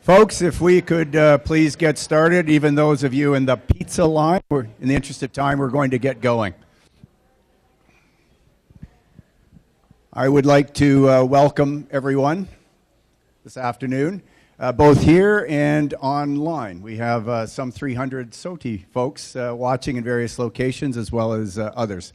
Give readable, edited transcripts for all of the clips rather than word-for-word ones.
Folks, if we could please get started, even those of you in the pizza line, in the interest of time, we're going to get going. I would like to welcome everyone this afternoon, both here and online. We have some 300 SOTI folks watching in various locations, as well as others.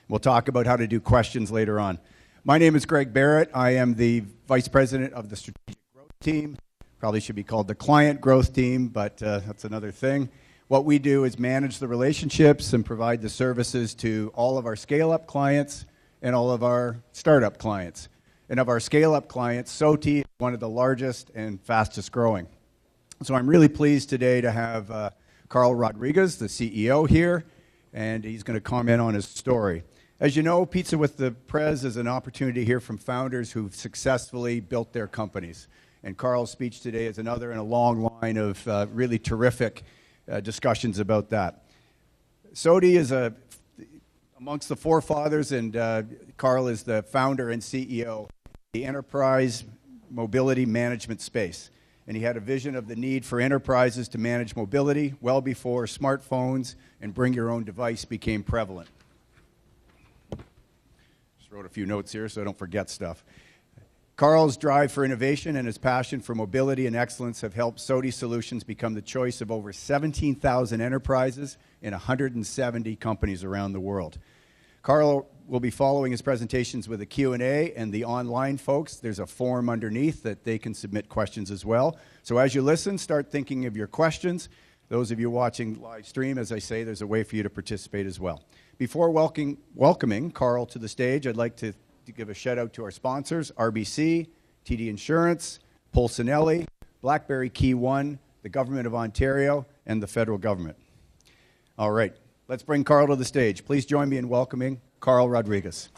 We'll talk about how to do questions later on. My name is Greg Barrett. I am the Vice President of the Strategic Growth Team. Probably should be called the Client Growth Team, but that's another thing. What we do is manage the relationships and provide the services to all of our scale-up clients and all of our startup clients. And of our scale-up clients, SOTI is one of the largest and fastest growing. So I'm really pleased today to have Carl Rodrigues, the CEO, here, and he's going to comment on his story. As you know, Pizza with the Prez is an opportunity to hear from founders who've successfully built their companies. And Carl's speech today is another in a long line of really terrific discussions about that. SOTI is amongst the forefathers, and Carl is the founder and CEO of the enterprise mobility management space. And he had a vision of the need for enterprises to manage mobility well before smartphones and bring your own device became prevalent. Just wrote a few notes here so I don't forget stuff. Carl's drive for innovation and his passion for mobility and excellence have helped SOTI Solutions become the choice of over 17,000 enterprises in 170 companies around the world. Carl will be following his presentations with a Q&A, and the online folks, there's a form underneath that they can submit questions as well. So as you listen, start thinking of your questions. Those of you watching live stream, as I say, there's a way for you to participate as well. Before welcoming Carl to the stage, I'd like to give a shout out to our sponsors, RBC, TD Insurance, Polsinelli, BlackBerry Key One, the Government of Ontario, and the federal government. All right, let's bring Carl to the stage. Please join me in welcoming Carl Rodrigues.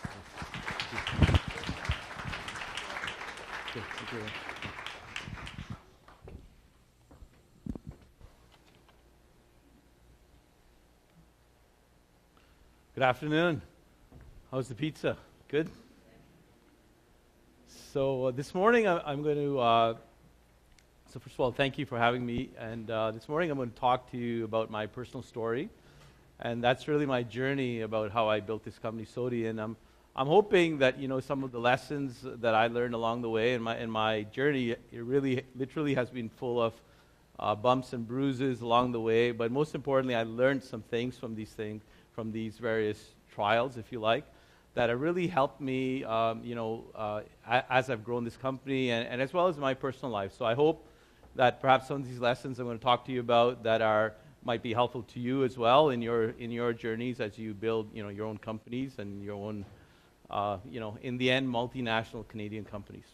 Good afternoon. How's the pizza? Good? So this morning I'm going to, so first of all, thank you for having me. And this morning I'm going to talk to you about my personal story. And that's really my journey about how I built this company, SOTI. And I'm hoping that, you know, some of the lessons that I learned along the way in my journey, it really literally has been full of bumps and bruises along the way. But most importantly, I learned some things from these various trials, if you like, that have really helped me, as I've grown this company and as well as my personal life. So I hope that perhaps some of these lessons I'm going to talk to you about that might be helpful to you as well in your journeys as you build, you know, your own companies and your own, in the end, multinational Canadian companies.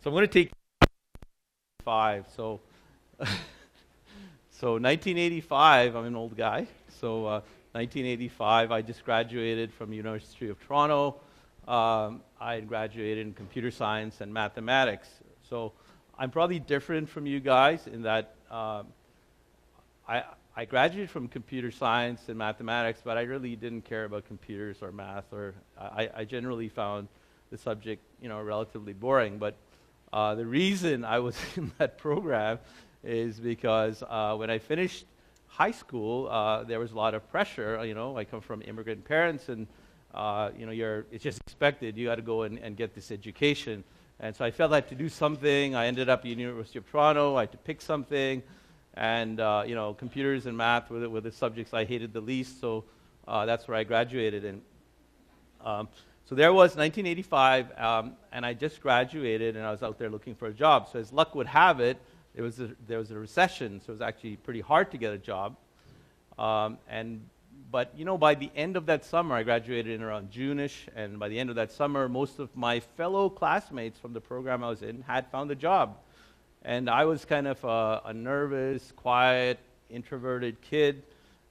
So I'm going to take 5. So 1985, I'm an old guy. So 1985, I just graduated from the University of Toronto. I graduated in computer science and mathematics. So I'm probably different from you guys in that I graduated from computer science and mathematics, but I really didn't care about computers or math, or I generally found the subject, relatively boring. But the reason I was in that program is because when I finished high school, there was a lot of pressure. I come from immigrant parents, and it's just expected. You got to go and get this education. And so I felt I had to do something. I ended up at the University of Toronto. I had to pick something, and computers and math were the subjects I hated the least. So that's where I graduated. And so there was 1985, and I just graduated, and I was out there looking for a job. So as luck would have it, there was a recession, so it was actually pretty hard to get a job. But by the end of that summer, I graduated in around June-ish, and by the end of that summer, most of my fellow classmates from the program I was in had found a job. And I was kind of a nervous, quiet, introverted kid.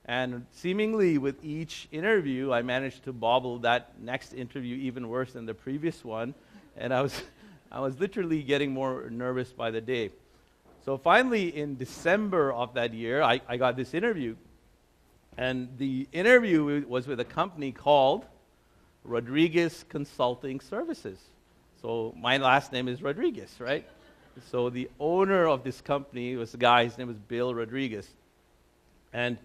And seemingly with each interview, I managed to bobble that next interview even worse than the previous one. And I was literally getting more nervous by the day. So finally, in December of that year, I got this interview. And the interview was with a company called Rodrigues Consulting Services. So my last name is Rodrigues, right? So the owner of this company was a guy, his name was Bill Rodrigues. And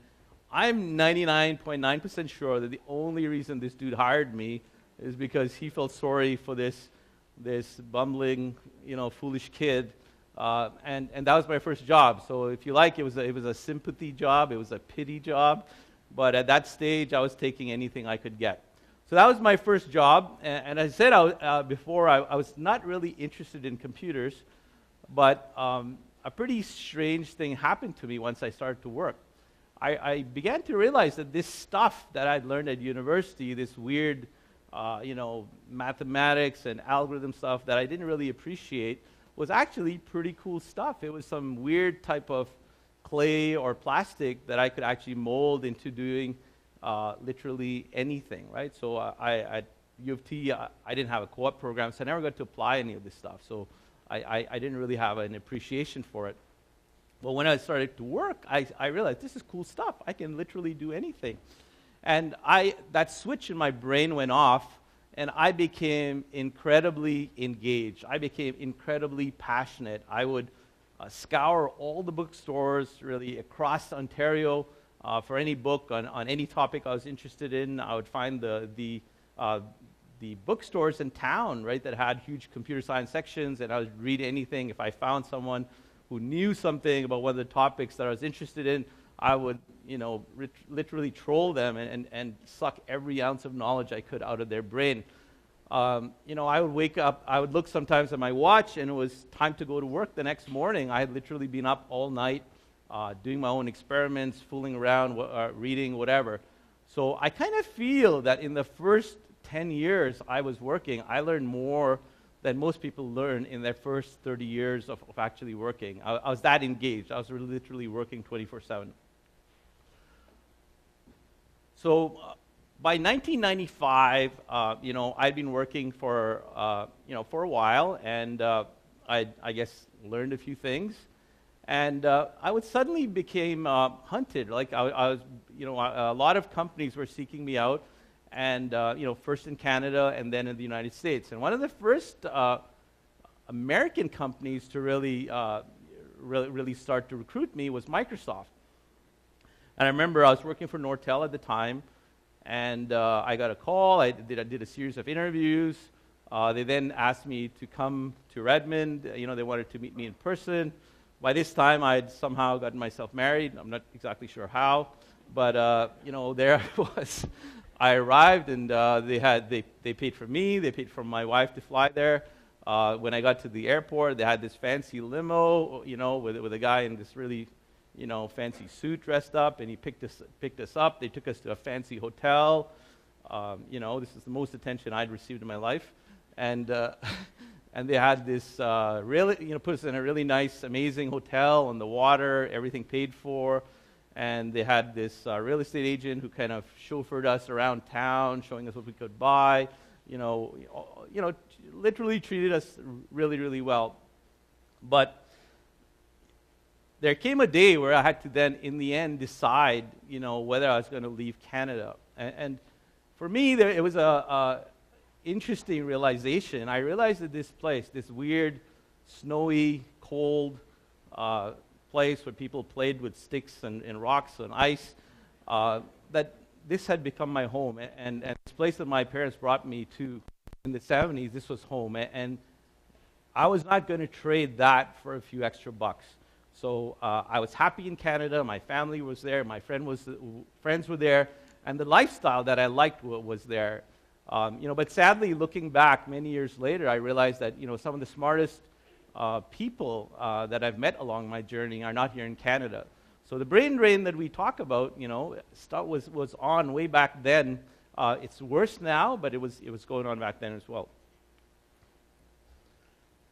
I'm 99.9% sure that the only reason this dude hired me is because he felt sorry for this bumbling, foolish kid. And that was my first job. So if you like, it was a sympathy job, it was a pity job. But at that stage, I was taking anything I could get. So that was my first job. And as I said before, I was not really interested in computers. But a pretty strange thing happened to me once I started to work. I began to realize that this stuff that I'd learned at university, this weird, mathematics and algorithm stuff that I didn't really appreciate, was actually pretty cool stuff. It was some weird type of clay or plastic that I could actually mold into doing literally anything, right? So at U of T, I didn't have a co-op program, so I never got to apply any of this stuff. So I didn't really have an appreciation for it. Well, when I started to work, I realized this is cool stuff. I can literally do anything. And that switch in my brain went off, and I became incredibly engaged. I became incredibly passionate. I would scour all the bookstores really across Ontario for any book on any topic I was interested in. I would find the bookstores in town, right, that had huge computer science sections, and I would read anything. If I found someone who knew something about one of the topics that I was interested in, I would, literally troll them and suck every ounce of knowledge I could out of their brain. I would wake up, I would look sometimes at my watch, and it was time to go to work the next morning. I had literally been up all night doing my own experiments, fooling around, reading, whatever. So I kind of feel that in the first 10 years I was working, I learned more than most people learn in their first 30 years of actually working. I was that engaged. I was literally working 24/7. So by 1995, I'd been working for a while, and I guess learned a few things, and I would suddenly became hunted. Like I was, a lot of companies were seeking me out. And first in Canada and then in the United States. And one of the first American companies to really start to recruit me was Microsoft. And I remember I was working for Nortel at the time, and I got a call. I did a series of interviews. They then asked me to come to Redmond. They wanted to meet me in person. By this time, I'd somehow gotten myself married. I'm not exactly sure how, but there I was. I arrived, and they paid for me. They paid for my wife to fly there. When I got to the airport, they had this fancy limo, with a guy in this really, fancy suit dressed up, and he picked us up. They took us to a fancy hotel. This is the most attention I'd received in my life, and they had this really, put us in a really nice, amazing hotel on the water, everything paid for. And they had this real estate agent who kind of chauffeured us around town, showing us what we could buy. Literally treated us really, really well. But there came a day where I had to then, in the end, decide, whether I was going to leave Canada. And for me, it was a interesting realization. I realized that this place, this weird, snowy, cold place where people played with sticks and rocks and ice, that this had become my home. And this place that my parents brought me to in the 70s, this was home. And I was not going to trade that for a few extra bucks. So I was happy in Canada. My family was there. My friends were there. And the lifestyle that I liked was there. But sadly, looking back many years later, I realized that some of the smartest people that I've met along my journey are not here in Canada. So the brain drain that we talk about, was on way back then. It's worse now, but it was going on back then as well.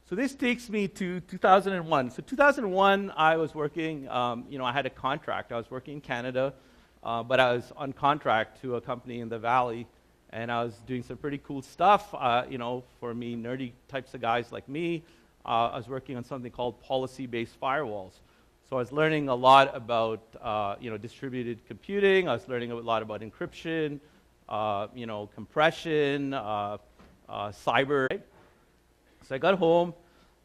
So this takes me to 2001. So 2001, I was working. I had a contract. I was working in Canada, but I was on contract to a company in the Valley, and I was doing some pretty cool stuff. For me, nerdy types of guys like me. I was working on something called policy-based firewalls. So I was learning a lot about, distributed computing. I was learning a lot about encryption, compression, cyber. So I got home,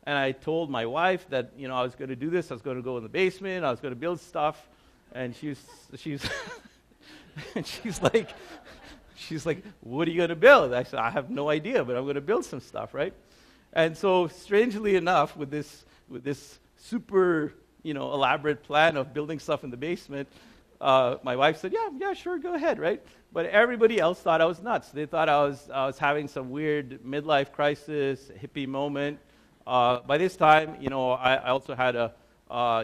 and I told my wife that, I was going to do this. I was going to go in the basement. I was going to build stuff. And she's and she's like, what are you going to build? I said, I have no idea, but I'm going to build some stuff, right? And so, strangely enough, with this super, elaborate plan of building stuff in the basement, my wife said, yeah, sure, go ahead, right? But everybody else thought I was nuts. They thought I was having some weird midlife crisis, hippie moment. By this time, I also had a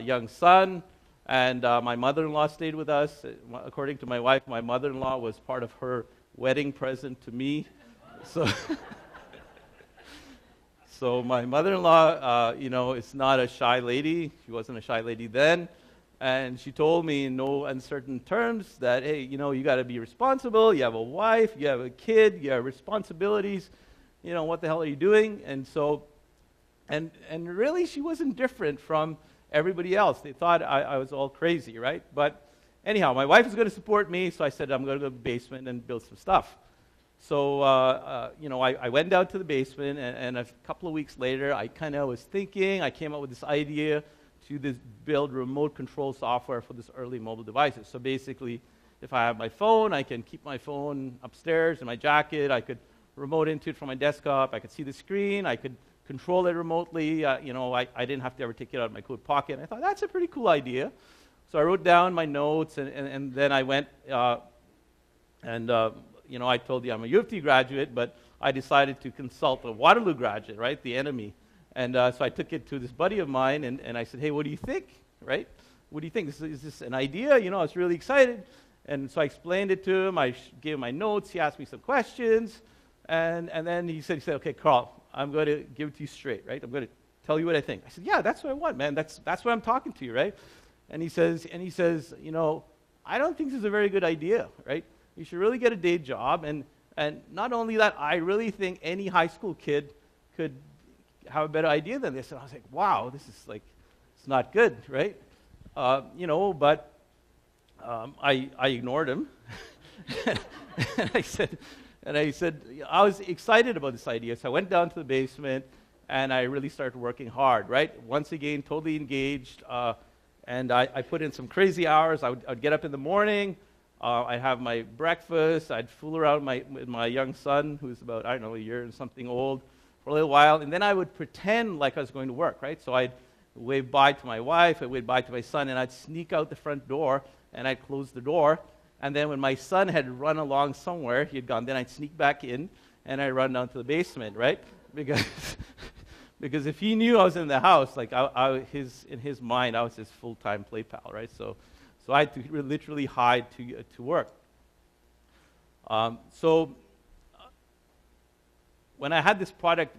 young son, and my mother-in-law stayed with us. According to my wife, my mother-in-law was part of her wedding present to me. So my mother-in-law, is not a shy lady. She wasn't a shy lady then. And she told me in no uncertain terms that, hey, you got to be responsible. You have a wife, you have a kid, you have responsibilities. What the hell are you doing? And so, and really, she wasn't different from everybody else. They thought I was all crazy, right? But anyhow, my wife was going to support me, so I said, I'm going to go to the basement and build some stuff. So, I went down to the basement, and a couple of weeks later, I kind of was thinking, I came up with this idea to build remote control software for this early mobile devices. So basically, if I have my phone, I can keep my phone upstairs in my jacket. I could remote into it from my desktop. I could see the screen. I could control it remotely. I didn't have to ever take it out of my coat pocket. I thought, that's a pretty cool idea. So I wrote down my notes, and then I went, I told you I'm a U of T graduate, but I decided to consult a Waterloo graduate, right, the enemy. And so I took it to this buddy of mine, and I said, hey, what do you think, right? What do you think? Is this an idea? I was really excited. And so I explained it to him. I gave him my notes. He asked me some questions. And then he said, okay, Carl, I'm going to give it to you straight, right? I'm going to tell you what I think. I said, yeah, that's what I want, man. That's why I'm talking to you, right? And he says, I don't think this is a very good idea, right? You should really get a day job. And not only that, I really think any high school kid could have a better idea than this. And I was like, wow, this is it's not good, right? But I ignored him. and I said, I was excited about this idea. So I went down to the basement, and I really started working hard, right? Once again, totally engaged. And I put in some crazy hours. I'd get up in the morning. I'd have my breakfast. I'd fool around with my young son, who's about, a year and something old, for a little while. And then I would pretend like I was going to work, right? So I'd wave bye to my wife. I'd wave bye to my son. And I'd sneak out the front door, and I'd close the door. And then when my son had run along somewhere, he had gone, then I'd sneak back in, and I'd run down to the basement, right? Because if he knew I was in the house, in his mind, I was his full-time play pal, right? So I had to literally hide to work. When I had this product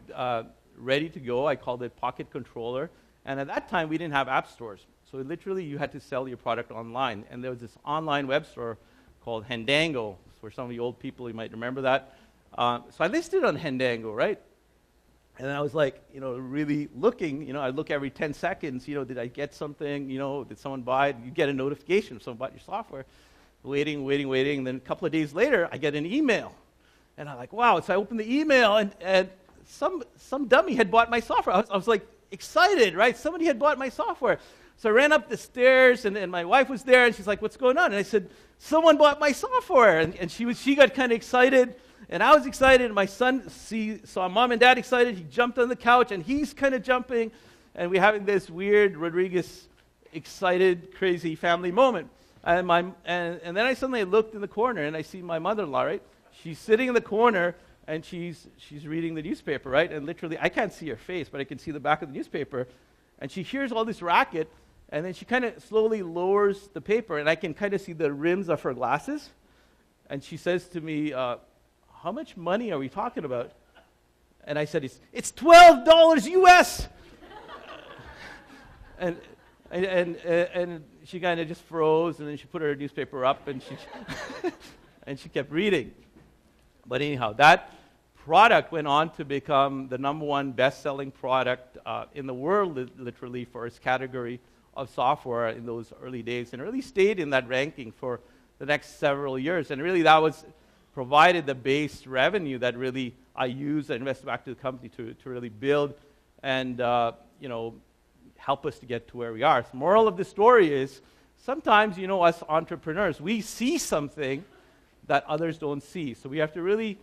ready to go, I called it Pocket Controller. And at that time, we didn't have app stores. So literally, you had to sell your product online. And there was this online web store called Hendango. For some of you old people, you might remember that. So I listed on Hendango, right? And I was really looking. I look every 10 seconds. Did I get something? Did someone buy it? You get a notification if someone bought your software. Waiting. And then a couple of days later, I get an email. And I'm like, wow. So I opened the email, and some dummy had bought my software. I was excited, right? Somebody had bought my software. So I ran up the stairs, and my wife was there, and she's like, what's going on? And I said, someone bought my software. And she got kind of excited, and I was excited, and my son saw mom and dad excited. He jumped on the couch, and he's kind of jumping, and we're having this weird Rodrigues excited, crazy family moment. And then I suddenly looked in the corner, and I see my mother-in-law, right? She's sitting in the corner, and she's reading the newspaper, right? And literally, I can't see her face, but I can see the back of the newspaper. And she hears all this racket, and then she kind of slowly lowers the paper, and I can kind of see the rims of her glasses. And she says to me, how much money are we talking about? And I said, it's $12 US. and she kind of just froze, and then she put her newspaper up, and she kept reading. But anyhow, that product went on to become the #1 best-selling product in the world, literally, for its category of software in those early days, and really stayed in that ranking for the next several years. And really, that was provided the base revenue that really I used and invested back to the company to really build and help us to get to where we are. So the moral of the story is sometimes, us entrepreneurs, we see something that others don't see. So we have to really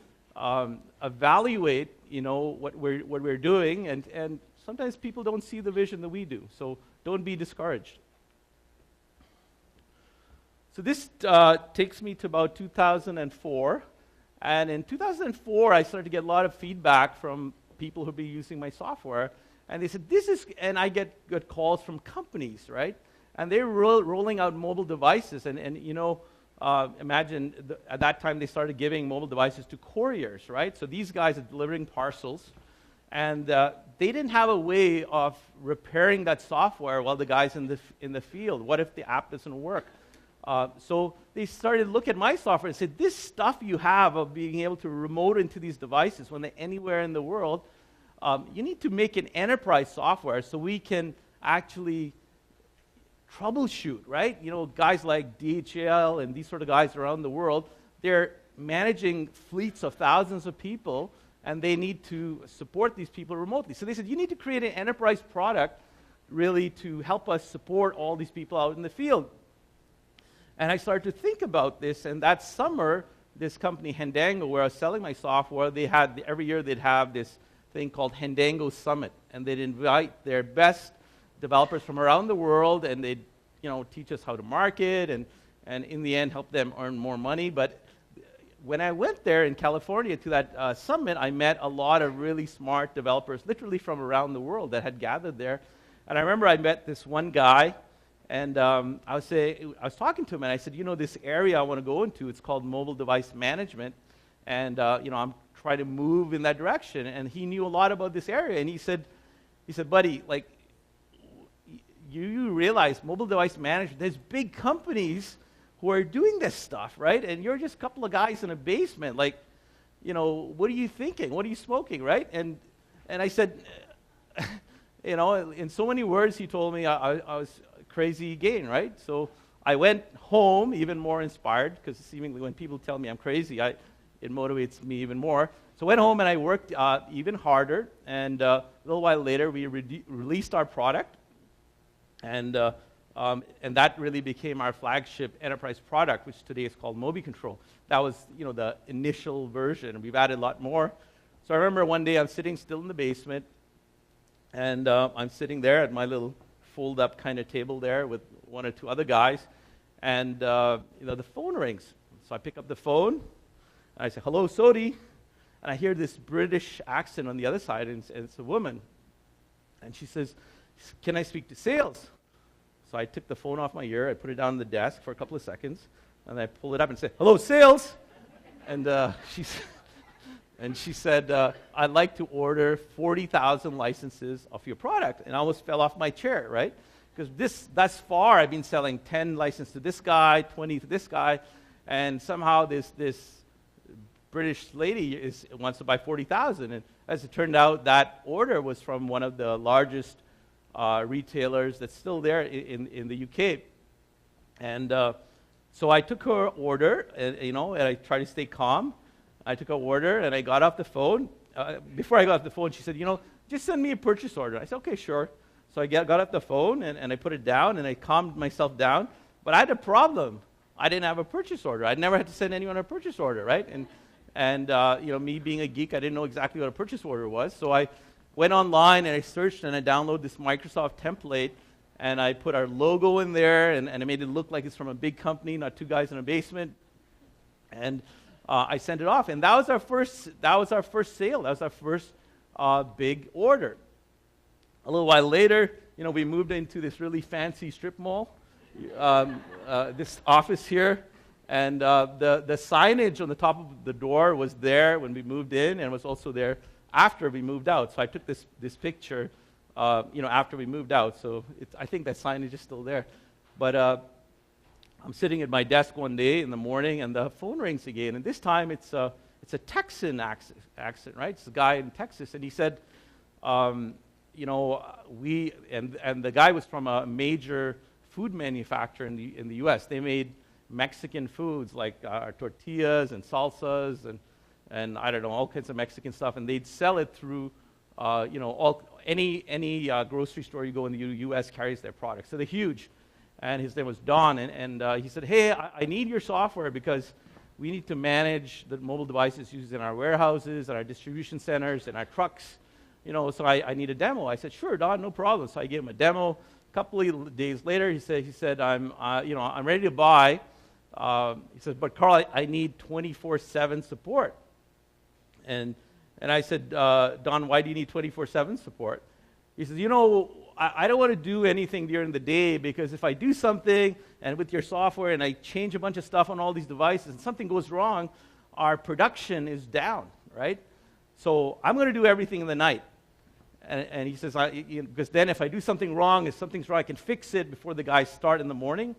evaluate, what we're doing, and sometimes people don't see the vision that we do. So don't be discouraged. So this takes me to about 2004. And in 2004, I started to get a lot of feedback from people who'd be using my software. And they said, and I get calls from companies, right? And they're rolling out mobile devices. And imagine at that time they started giving mobile devices to couriers, right? So these guys are delivering parcels. And they didn't have a way of repairing that software while the guy's in the field. What if the app doesn't work? So they started to look at my software and said, this stuff you have of being able to remote into these devices when they're anywhere in the world, you need to make an enterprise software so we can actually troubleshoot, right? Guys like DHL and these sort of guys around the world, they're managing fleets of thousands of people, and they need to support these people remotely. So they said, you need to create an enterprise product really to help us support all these people out in the field. And I started to think about this, and that summer, this company, Hendango, where I was selling my software, every year they'd have this thing called Hendango Summit, and they'd invite their best developers from around the world, and they'd teach us how to market, and in the end help them earn more money. But when I went there in California to that summit, I met a lot of really smart developers, literally from around the world that had gathered there. And I remember I met this one guy. And I was talking to him, and I said, this area I want to go into, it's called mobile device management, and I'm trying to move in that direction. And he knew a lot about this area, and he said, buddy, like, you realize mobile device management, there's big companies who are doing this stuff, right? And you're just a couple of guys in a basement, like, what are you thinking? What are you smoking, right? And I said, in so many words, he told me I was crazy again, right? So I went home even more inspired, because seemingly when people tell me I'm crazy, it motivates me even more. So I went home and I worked even harder, and a little while later we released our product, and that really became our flagship enterprise product, which today is called MobiControl. That was the initial version. We've added a lot more. So I remember one day I'm sitting still in the basement, and I'm sitting there at my little fold-up kind of table there with one or two other guys, and the phone rings. So I pick up the phone, and I say, "Hello, SOTI," and I hear this British accent on the other side, and it's a woman, and she says, "Can I speak to sales?" So I took the phone off my ear, I put it down on the desk for a couple of seconds, and I pulled it up and said, "Hello, sales," and she said, "I'd like to order 40,000 licenses of your product." And I almost fell off my chair, right? Because thus far, I've been selling 10 licenses to this guy, 20 to this guy, and somehow this British lady wants to buy 40,000. And as it turned out, that order was from one of the largest retailers that's still there in the UK. And so I took her order, and I tried to stay calm. I took her order, and I got off the phone. Before I got off the phone, she said, just send me a purchase order. I said, okay, sure. So I got off the phone, and I put it down, and I calmed myself down. But I had a problem. I didn't have a purchase order. I'd never had to send anyone a purchase order, right? And me being a geek, I didn't know exactly what a purchase order was. So I went online, and I searched, and I downloaded this Microsoft template, and I put our logo in there, and I made it look like it's from a big company, not two guys in a basement. And I sent it off, and that was our first sale. That was our first big order. A little while later, we moved into this really fancy strip mall, this office here, and the signage on the top of the door was there when we moved in, and was also there after we moved out. So I took this picture, after we moved out. So I think that signage is still there, but. I'm sitting at my desk one day in the morning, and the phone rings again. And this time, it's a Texan accent, right? It's a guy in Texas, and he said, and the guy was from a major food manufacturer in the U.S. They made Mexican foods like tortillas and salsas and I don't know, all kinds of Mexican stuff, and they'd sell it through, any grocery store you go in the U.S. carries their products. So they're huge. And his name was Don, and he said, hey, I need your software because we need to manage the mobile devices used in our warehouses and our distribution centers and our trucks. So I need a demo. I said, sure, Don, no problem. So I gave him a demo. A couple of days later, he said, I'm ready to buy. He said, but Carl, I need 24/7 support. And I said, Don, why do you need 24/7 support? He says, I don't want to do anything during the day because if I do something and with your software and I change a bunch of stuff on all these devices and something goes wrong, our production is down, right? So I'm going to do everything in the night. And he says, because then if I do something wrong, if something's wrong, I can fix it before the guys start in the morning.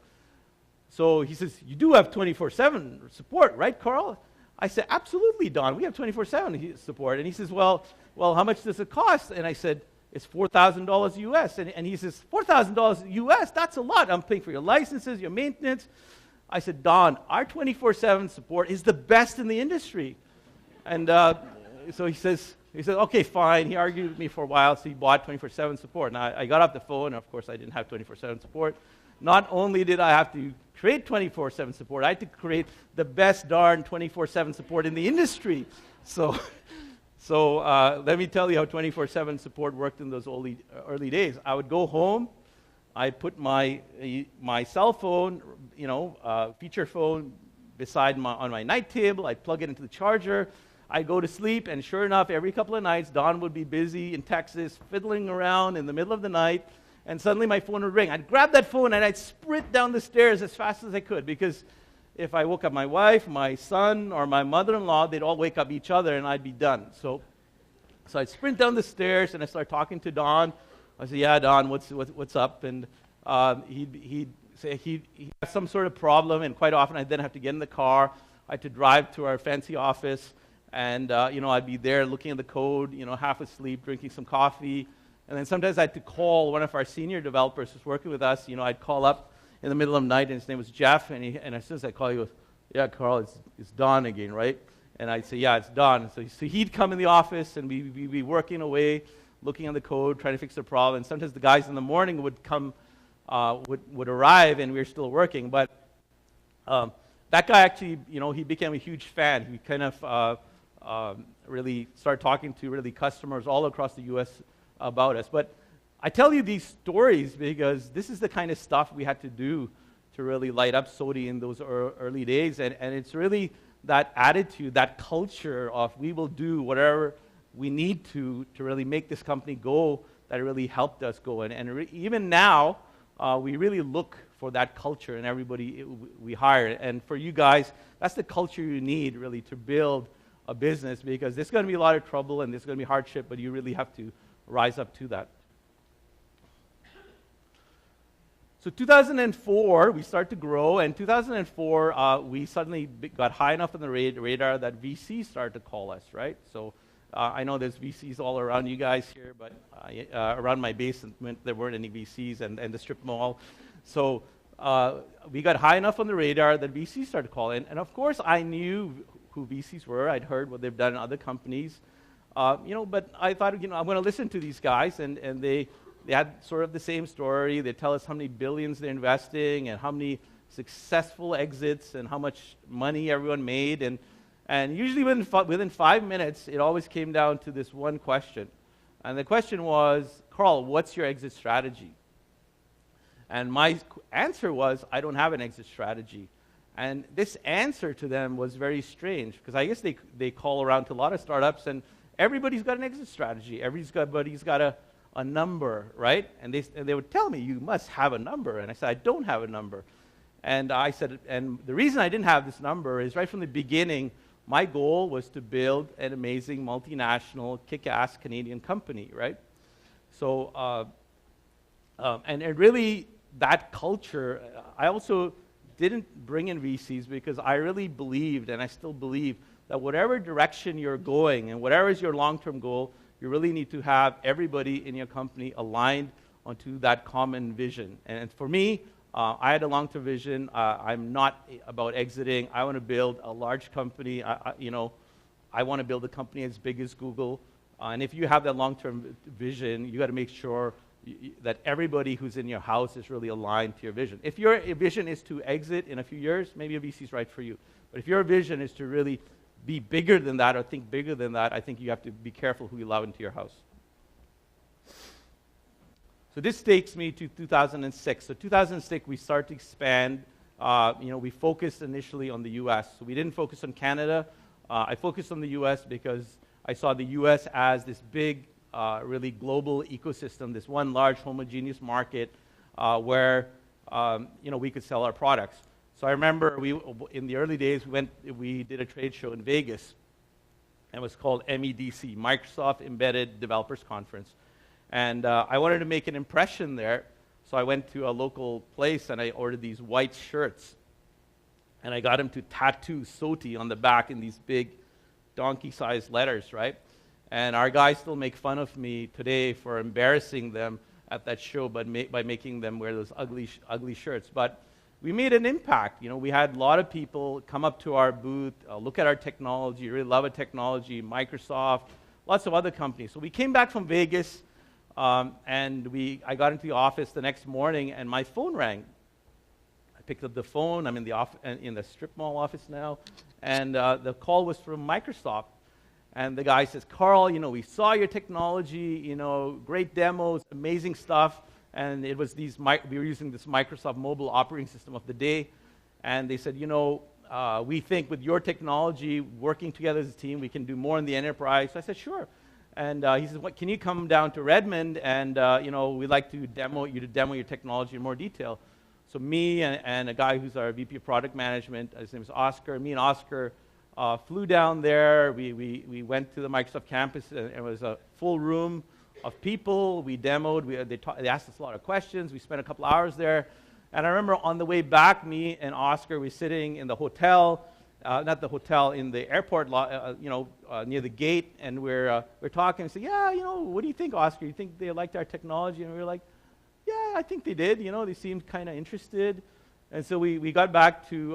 So he says, you do have 24/7 support, right, Carl? I said, absolutely, Don. We have 24/7 support. And he says, well, how much does it cost? And I said, it's $4,000 US. And he says, $4,000 US? That's a lot. I'm paying for your licenses, your maintenance. I said, Don, our 24/7 support is the best in the industry. And so he says, okay, fine. He argued with me for a while, so he bought 24/7 support. Now, I got off the phone, and of course, I didn't have 24/7 support. Not only did I have to create 24/7 support, I had to create the best darn 24/7 support in the industry. So let me tell you how 24/7 support worked in those early days. I would go home, I'd put my cell phone, feature phone on my night table, I'd plug it into the charger, I'd go to sleep, and sure enough, every couple of nights, Don would be busy in Texas, fiddling around in the middle of the night, and suddenly my phone would ring. I'd grab that phone and I'd sprint down the stairs as fast as I could, because if I woke up my wife, my son, or my mother-in-law, they'd all wake up each other and I'd be done. So I'd sprint down the stairs and I'd start talking to Don. I said, yeah, Don, what's up? And he'd say he has some sort of problem, and quite often I'd then have to get in the car. I had to drive to our fancy office, and I'd be there looking at the code, half asleep, drinking some coffee. And then sometimes I had to call one of our senior developers who's working with us. I'd call up in the middle of the night, and his name was Jeff, and as soon as I call, he goes, yeah, Carl, it's Don again, right? And I'd say, yeah, it's Don. So he'd come in the office, and we'd be working away, looking at the code, trying to fix the problem. And sometimes the guys in the morning would come, would arrive, and we were still working. But that guy actually, he became a huge fan. He kind of really started talking to really customers all across the U.S. about us. But I tell you these stories because this is the kind of stuff we had to do to really light up SOTI in those early days. And it's really that attitude, that culture of we will do whatever we need to really make this company go that really helped us go. And even now, we really look for that culture in everybody we hire. And for you guys, that's the culture you need really to build a business, because there's going to be a lot of trouble and there's going to be hardship, but you really have to rise up to that. So 2004, we started to grow, and 2004, we suddenly got high enough on the radar that VCs started to call us, right? So I know there's VCs all around you guys here, but around my basement, there weren't any VCs, and the strip mall. So we got high enough on the radar that VCs started calling, and of course, I knew who VCs were. I'd heard what they've done in other companies. But I thought, I'm going to listen to these guys, and they had sort of the same story. They tell us how many billions they're investing and how many successful exits and how much money everyone made. And usually within 5 minutes, it always came down to this one question. And the question was, Carl, what's your exit strategy? And my answer was, I don't have an exit strategy. And this answer to them was very strange, because I guess they call around to a lot of startups, and everybody's got an exit strategy. Everybody's got a number, right? And they would tell me, you must have a number. And I said, I don't have a number. And I said, and the reason I didn't have this number is right from the beginning, my goal was to build an amazing multinational, kick-ass Canadian company, right? So, and really, that culture, I also didn't bring in VCs because I really believed, and I still believe, that whatever direction you're going and whatever is your long-term goal, you really need to have everybody in your company aligned onto that common vision. And for me, I had a long-term vision. I'm not about exiting. I want to build a large company. I want to build a company as big as Google. And if you have that long-term vision, you got to make sure that everybody who's in your house is really aligned to your vision. If your vision is to exit in a few years, maybe a VC is right for you. But if your vision is to really be bigger than that or think bigger than that, I think you have to be careful who you allow into your house. So this takes me to 2006. So 2006, we start to expand. We focused initially on the U.S. So we didn't focus on Canada. I focused on the U.S. because I saw the U.S. as this big, really global ecosystem, this one large homogeneous market where we could sell our products. So I remember in the early days, we did a trade show in Vegas, and it was called MEDC, Microsoft Embedded Developers Conference. And I wanted to make an impression there, so I went to a local place and I ordered these white shirts. And I got him to tattoo SOTI on the back in these big donkey-sized letters, right? And our guys still make fun of me today for embarrassing them at that show by making them wear those ugly shirts. But we made an impact. We had a lot of people come up to our booth, look at our technology, really love our technology, Microsoft, lots of other companies. So we came back from Vegas, and I got into the office the next morning, and my phone rang. I picked up the phone. I'm in the strip mall office now, and the call was from Microsoft. And the guy says, "Carl, we saw your technology, great demos, amazing stuff." And it was we were using this Microsoft mobile operating system of the day. And they said, we think with your technology, working together as a team, we can do more in the enterprise. So I said, sure. And he says, can you come down to Redmond and, we'd like to demo your technology in more detail. So me and a guy who's our VP of Product Management, his name is Oscar, me and Oscar flew down there. We went to the Microsoft campus, and it was a full room of people. We demoed. They asked us a lot of questions. We spent a couple hours there. And I remember on the way back, me and Oscar were sitting in the hotel, not the hotel, in the airport, near the gate, and we're talking. We said, what do you think, Oscar? You think they liked our technology? And we were like, yeah, I think they did. They seemed kind of interested. And so we got back to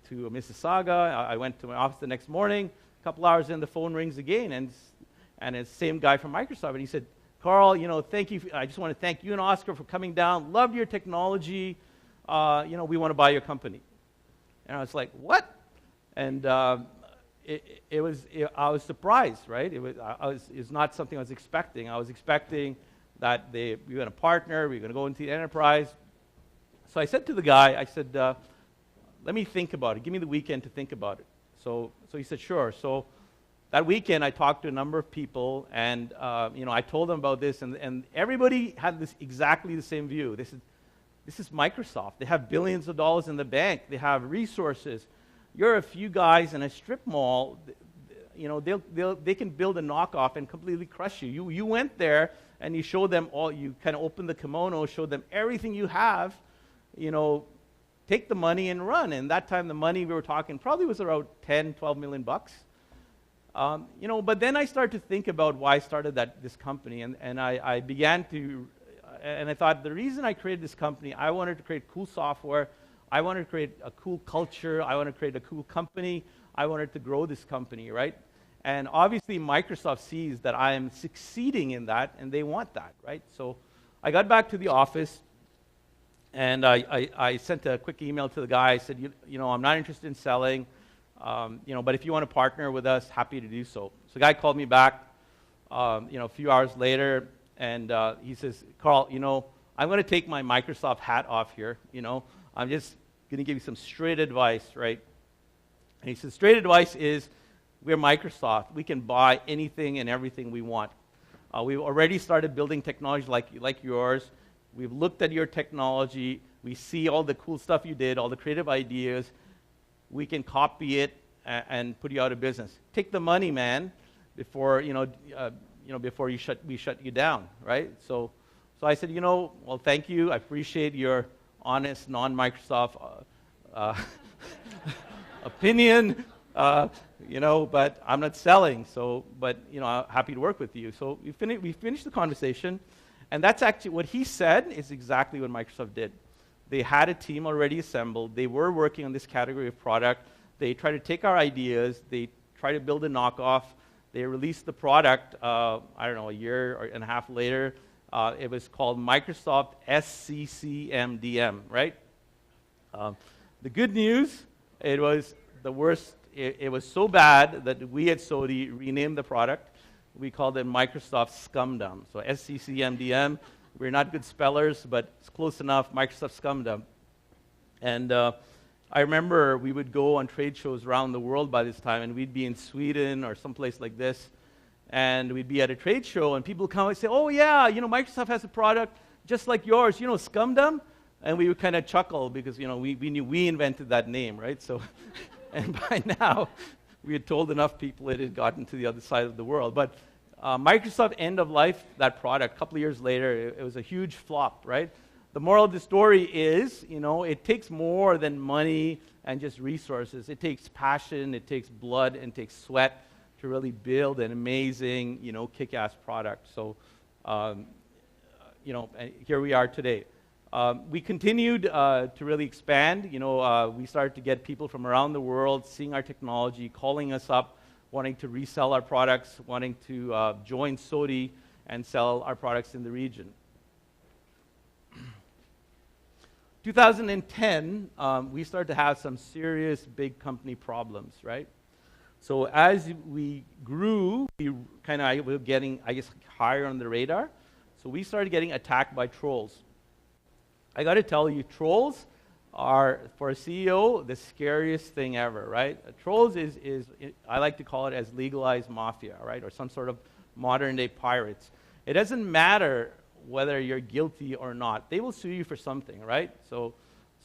Mississauga. I went to my office the next morning. A couple hours in, the phone rings again, and it's the same guy from Microsoft. And he said, "Carl, thank you. I just want to thank you and Oscar for coming down. Loved your technology. We want to buy your company." And I was like, "What?" And I was surprised, right? It's not something I was expecting. I was expecting that we were going to partner, we were going to go into the enterprise. So I said to the guy, I said, "Let me think about it. Give me the weekend to think about it." So he said, "Sure." So that weekend, I talked to a number of people, and I told them about this, and everybody had exactly the same view. This is Microsoft. They have billions of dollars in the bank. They have resources. You're a few guys in a strip mall. They can build a knockoff and completely crush you. You went there and you showed them all. You kind of opened the kimono, showed them everything you have. Take the money and run. And that time, the money we were talking probably was around $10-12 million bucks. But then I started to think about why I started this company, and I began to, and I thought the reason I created this company, I wanted to create cool software, I wanted to create a cool culture, I wanted to create a cool company, I wanted to grow this company, right? And obviously Microsoft sees that I am succeeding in that, and they want that, right? So I got back to the office, and I sent a quick email to the guy. I said, I'm not interested in selling. But if you want to partner with us, happy to do so. So the guy called me back, a few hours later, and he says, "Carl, I'm going to take my Microsoft hat off here. I'm just going to give you some straight advice, right?" And he says, "Straight advice is, we're Microsoft. We can buy anything and everything we want. We've already started building technology like yours. We've looked at your technology. We see all the cool stuff you did, all the creative ideas. We can copy it and put you out of business. Take the money, man, before we shut you down, right?" So I said, well, thank you. I appreciate your honest, non-Microsoft opinion, but I'm not selling. So, I'm happy to work with you. So we finished the conversation, And that's actually what he said is exactly what Microsoft did. They had a team already assembled. They were working on this category of product. They tried to take our ideas. They tried to build a knockoff. They released the product, I don't know, a year and a half later. It was called Microsoft SCCMDM, right? The good news, it was the worst. It was so bad that we at SOTI renamed the product. We called it Microsoft Scumdum. So SCCMDM, we're not good spellers, but it's close enough, Microsoft Scumdum. And I remember we would go on trade shows around the world by this time, and we'd be in Sweden or someplace like this, and we'd be at a trade show, and people would come and say, oh yeah, Microsoft has a product just like yours, Scumdum? And we would kind of chuckle because, we knew we invented that name, right? So, and by now, we had told enough people it had gotten to the other side of the world. But Microsoft end of life that product. A couple of years later, it was a huge flop, right? The moral of the story is, it takes more than money and just resources. It takes passion, it takes blood, and it takes sweat to really build an amazing, kick-ass product. So, here we are today. We continued to really expand. We started to get people from around the world seeing our technology, calling us up, wanting to resell our products, wanting to join SOTI and sell our products in the region. 2010, we started to have some serious big company problems, right? So as we grew, we were getting, higher on the radar. So we started getting attacked by trolls. I got to tell you, trolls are, for a CEO, the scariest thing ever, right? Trolls is, I like to call it as legalized mafia, right? Or some sort of modern-day pirates. It doesn't matter whether you're guilty or not. They will sue you for something, right? So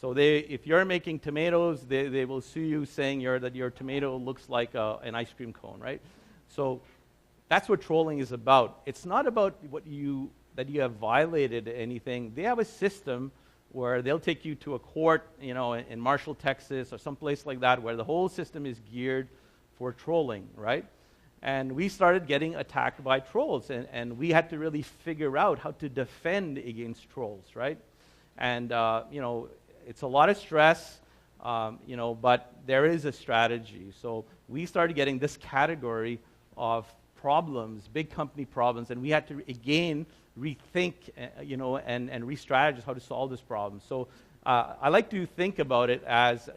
if you're making tomatoes, they will sue you saying that your tomato looks like an ice cream cone, right? So that's what trolling is about. It's not about that you have violated anything. They have a system where they'll take you to a court, in Marshall, Texas, or someplace like that, where the whole system is geared for trolling, right? And we started getting attacked by trolls, and we had to really figure out how to defend against trolls, right? And, it's a lot of stress, but there is a strategy. So we started getting this category of problems, big company problems, and we had to, again, rethink, and re-strategize how to solve this problem. So I like to think about it as,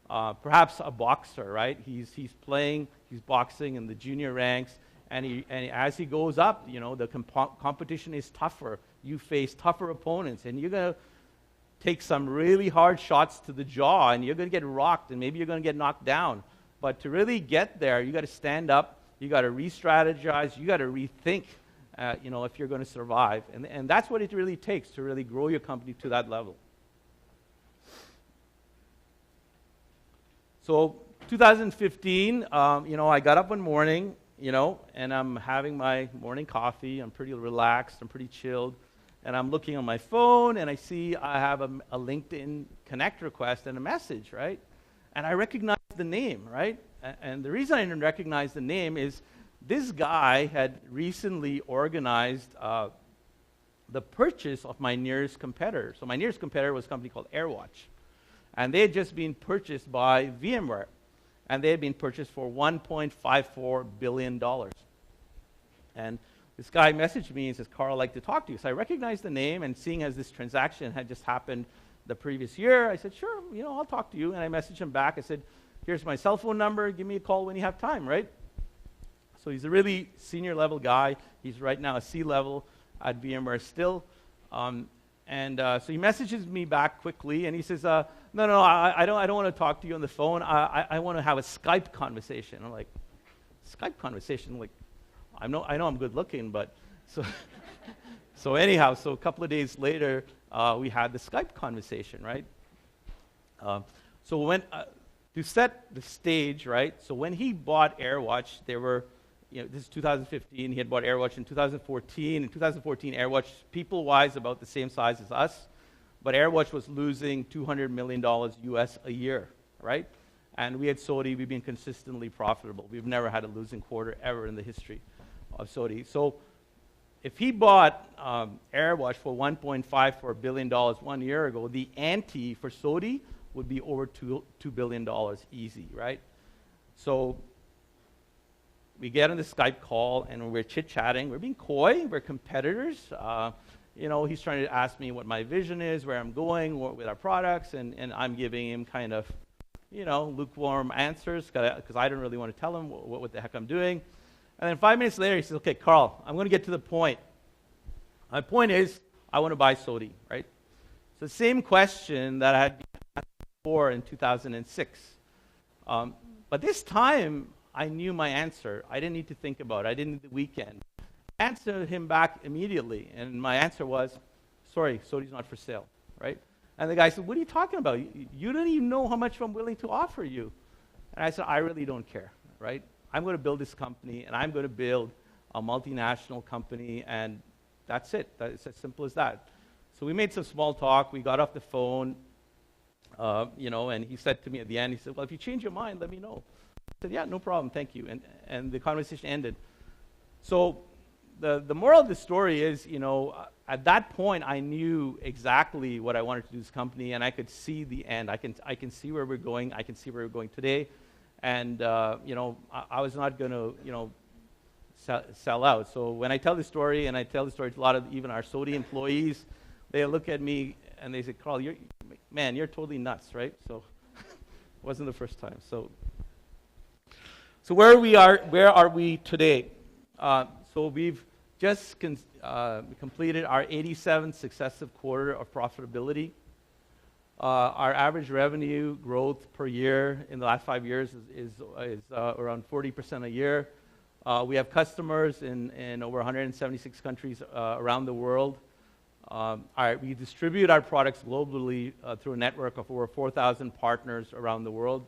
perhaps a boxer, right? He's boxing in the junior ranks, and as he goes up, the competition is tougher. You face tougher opponents, and you're going to take some really hard shots to the jaw, and you're going to get rocked, and maybe you're going to get knocked down. But to really get there, you got to stand up, you got to re-strategize, you got to rethink, if you're going to survive. And that's what it really takes to really grow your company to that level. So 2015, I got up one morning, and I'm having my morning coffee. I'm pretty relaxed. I'm pretty chilled. And I'm looking on my phone, and I see I have a LinkedIn Connect request and a message, right? And I recognize the name, right? And the reason I didn't recognize the name is this guy had recently organized the purchase of my nearest competitor. So my nearest competitor was a company called AirWatch. And they had just been purchased by VMware. And they had been purchased for $1.54 billion. And this guy messaged me and says, Carl, I'd like to talk to you. So I recognized the name, and seeing as this transaction had just happened the previous year, I said, sure, I'll talk to you. And I messaged him back. I said, here's my cell phone number. Give me a call when you have time, right? So he's a really senior level guy. He's right now a C-level at VMware still. So he messages me back quickly, and he says, no, I don't want to talk to you on the phone. I want to have a Skype conversation. I'm like, Skype conversation? Like, I know I'm good looking, but so anyhow, so a couple of days later, we had the Skype conversation, right? So when to set the stage, right? So when he bought AirWatch, there were, this is 2015. He had bought AirWatch in 2014. In 2014, AirWatch, people-wise, about the same size as us, but AirWatch was losing $200 million US a year, right? And we at SOTI, we've been consistently profitable. We've never had a losing quarter ever in the history of SOTI. So if he bought AirWatch for $1.54 billion 1 year ago, the ante for SOTI would be over $2 billion easy, right? So we get on the Skype call, and we're chit-chatting. We're being coy. We're competitors. He's trying to ask me what my vision is, where I'm going with our products, and I'm giving him kind of, lukewarm answers because I don't really want to tell him what the heck I'm doing. And then 5 minutes later, he says, okay, Carl, I'm going to get to the point. My point is, I want to buy SOTI, right? It's the same question that I had asked before in 2006. But this time, I knew my answer. I didn't need to think about it. I didn't need the weekend. I answered him back immediately, and my answer was, sorry, SOTI's not for sale, right? And the guy said, what are you talking about? You don't even know how much I'm willing to offer you. And I said, I really don't care, right? I'm going to build this company, and I'm going to build a multinational company, and that's it. It's as simple as that. So we made some small talk. We got off the phone, and he said to me at the end, he said, well, if you change your mind, let me know. I said, yeah, no problem, thank you. And the conversation ended. So the moral of the story is, at that point, I knew exactly what I wanted to do with this company, and I could see the end. I can see where we're going. I can see where we're going today. And, I was not going to, sell out. So when I tell the story, and I tell the story to a lot of even our SOTI employees, they look at me and they say, Carl, you're totally nuts, right? So it wasn't the first time. So where are we today? So we've just completed our 87th successive quarter of profitability. Our average revenue growth per year in the last 5 years is around 40% a year. We have customers in over 176 countries around the world. We distribute our products globally through a network of over 4,000 partners around the world.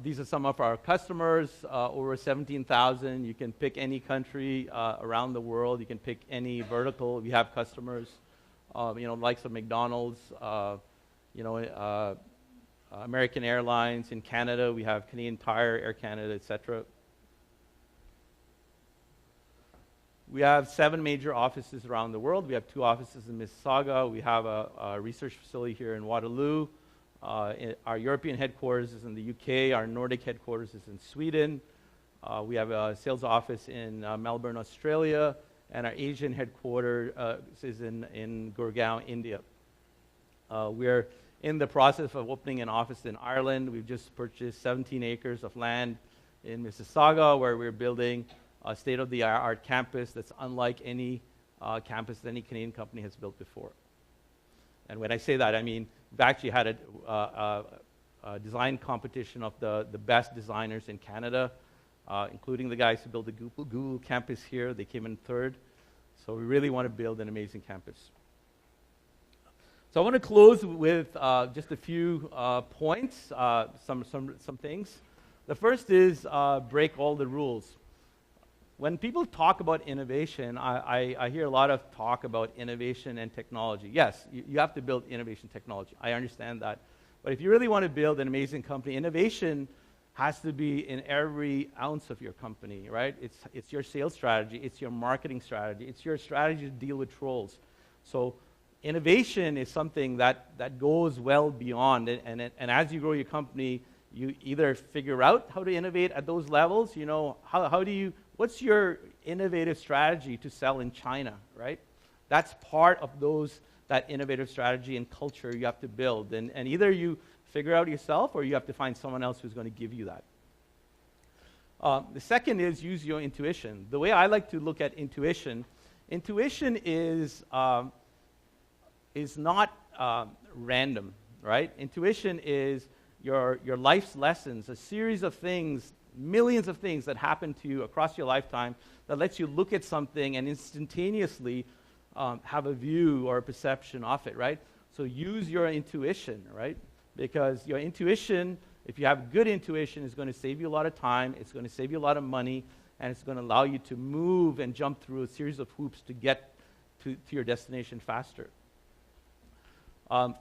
These are some of our customers, over 17,000. You can pick any country around the world. You can pick any vertical. We have customers, likes of McDonald's, American Airlines. In Canada, we have Canadian Tire, Air Canada, etc. We have 7 major offices around the world. We have 2 offices in Mississauga. We have a research facility here in Waterloo. Our European headquarters is in the UK. Our Nordic headquarters is in Sweden. We have a sales office in Melbourne, Australia. And our Asian headquarters is in Gurgaon, India. We're in the process of opening an office in Ireland. We've just purchased 17 acres of land in Mississauga, where we're building a state-of-the-art campus that's unlike any campus that any Canadian company has built before. And when I say that, I mean we've actually had a design competition of the best designers in Canada, including the guys who built the Google campus here. They came in 3rd. So we really want to build an amazing campus. So I want to close with just a few points, some things. The first is break all the rules. When people talk about innovation, I hear a lot of talk about innovation and technology. Yes, you have to build innovation technology. I understand that. But if you really want to build an amazing company, innovation has to be in every ounce of your company, right? It's your sales strategy. It's your marketing strategy. It's your strategy to deal with trolls. So innovation is something that goes well beyond it. And as you grow your company, you either figure out how to innovate at those levels. What's your innovative strategy to sell in China, right? That's part of that innovative strategy and culture you have to build. And either you figure out yourself or you have to find someone else who's going to give you that. The second is use your intuition. The way I like to look at intuition is not random, right? Intuition is your life's lessons, a series of things, millions of things that happen to you across your lifetime that lets you look at something and instantaneously have a view or a perception of it, right? So use your intuition, right? Because your intuition, if you have good intuition, is going to save you a lot of time, it's going to save you a lot of money, and it's going to allow you to move and jump through a series of hoops to get to your destination faster.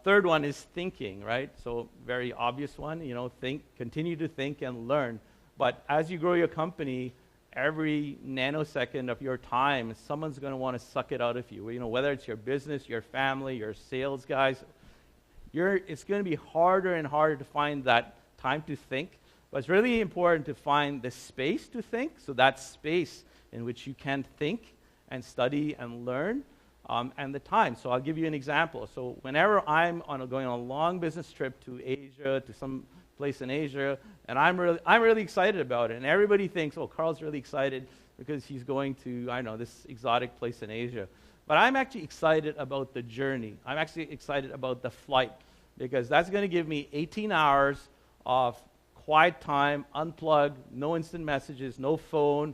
Third one is thinking, right? So very obvious one, continue to think and learn. But as you grow your company, every nanosecond of your time, someone's going to want to suck it out of you. You know, whether it's your business, your family, your sales guys, it's going to be harder and harder to find that time to think. But it's really important to find the space to think, so that space in which you can think and study and learn, and the time. So I'll give you an example. So whenever I'm going on a long business trip to Asia, to some place in Asia, and I'm really excited about it, and everybody thinks, oh, Carl's really excited because he's going to, I don't know, this exotic place in Asia. But I'm actually excited about the journey. I'm actually excited about the flight, because that's going to give me 18 hours of quiet time, unplugged, no instant messages, no phone,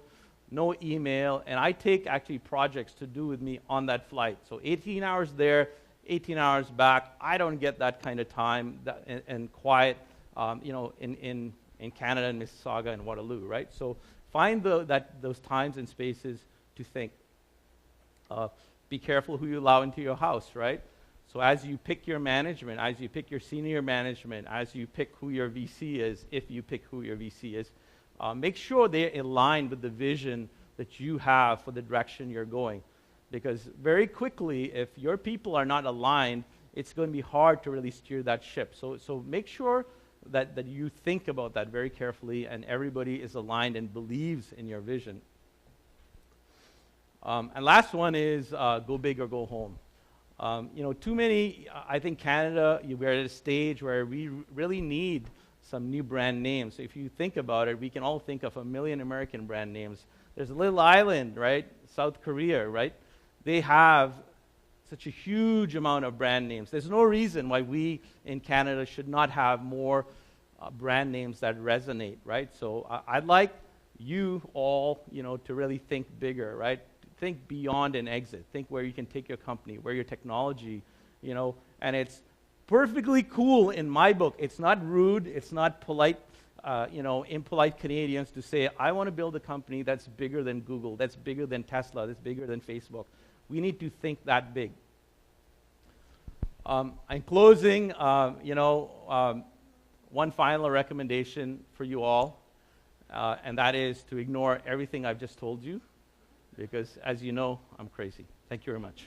no email, and I take actually projects to do with me on that flight. So 18 hours there, 18 hours back. I don't get that kind of time and quiet, in Canada and Mississauga and Waterloo, right? So find those times and spaces to think. Be careful who you allow into your house, right? So as you pick your management, as you pick your senior management, as you pick who your VC is, if you pick who your VC is, make sure they're aligned with the vision that you have for the direction you're going. Because very quickly, if your people are not aligned, it's going to be hard to really steer that ship. So make sure that you think about that very carefully, and everybody is aligned and believes in your vision. And last one is go big or go home. Too many, I think Canada, we're at a stage where we really need some new brand names. So if you think about it, we can all think of a million American brand names. There's a little island, right? South Korea, right? They have such a huge amount of brand names. There's no reason why we in Canada should not have more brand names that resonate, right? So I'd like you all, to really think bigger, right? Think beyond an exit. Think where you can take your company, where your technology, and it's perfectly cool in my book. It's not rude. It's not polite, impolite Canadians to say, I want to build a company that's bigger than Google, that's bigger than Tesla, that's bigger than Facebook. We need to think that big. In closing, one final recommendation for you all, and that is to ignore everything I've just told you, because as you know, I'm crazy. Thank you very much.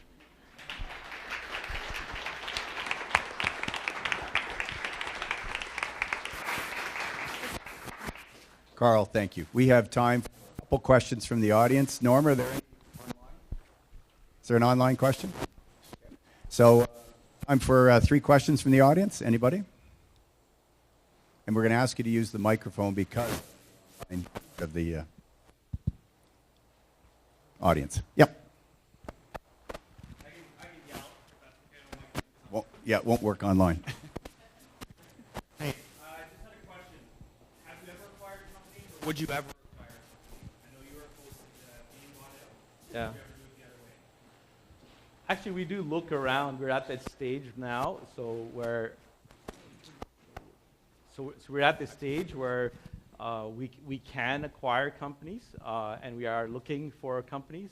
Carl, thank you. We have time for a couple questions from the audience. Norm, are there any online? Is there an online question? So I'm for 3 questions from the audience. Anybody? And we're going to ask you to use the microphone because of the audience. Yep. I can yell. Well, yeah, it won't work online. I just had a question. Have you ever acquired a company, or would you ever acquire a company? I know you were opposed to being bought out. Yeah. Would you ever do it the other way? Actually, we do look around. We're at that stage now, so we're at the stage where we can acquire companies, and we are looking for companies.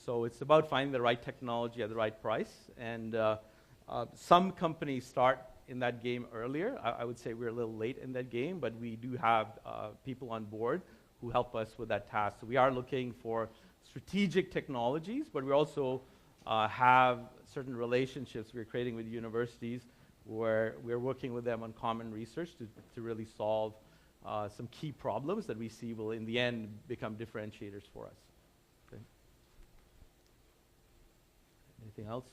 So it's about finding the right technology at the right price. And some companies start in that game earlier. I would say we're a little late in that game, but we do have people on board who help us with that task. So we are looking for strategic technologies, but we also have certain relationships we're creating with universities where we're working with them on common research to really solve some key problems that we see will, in the end, become differentiators for us. Okay. Anything else?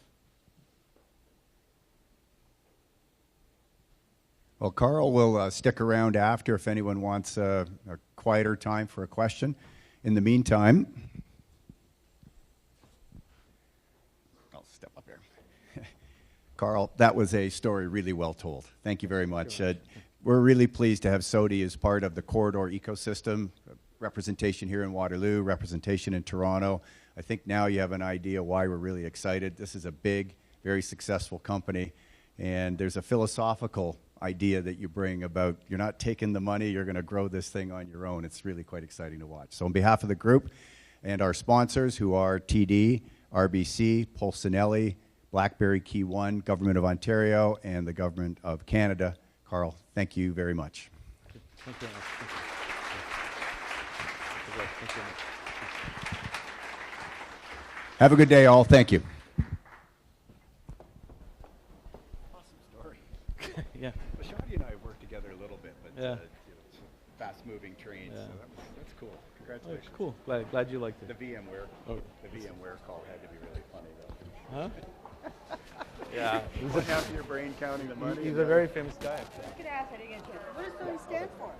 Well, Carl will stick around after if anyone wants a quieter time for a question. In the meantime, I'll step up here. Carl, that was a story really well told. Thank you very much. We're really pleased to have SOTI as part of the corridor ecosystem, representation here in Waterloo, representation in Toronto. I think now you have an idea why we're really excited. This is a big, very successful company, and there's a philosophical idea that you bring about you're not taking the money, you're going to grow this thing on your own. It's really quite exciting to watch. So on behalf of the group and our sponsors, who are TD, RBC, Polsinelli, BlackBerry Key One, Government of Ontario, and the Government of Canada, Carl, thank you very much. Thank you very much. Thank you. Okay, thank you. Have a good day, all. Thank you. Awesome story. Yeah. Well, Shadi and I have worked together a little bit, but Yeah. fast-moving trains. Yeah. So that's cool. Oh, Congratulations. cool. Glad you liked The it. VMware. Oh. The VMware call had to be really funny, though. Huh? Yeah. One half of your brain counting the money. He's a very famous guy. Look at that, I didn't get to it. What does SOTI stand for?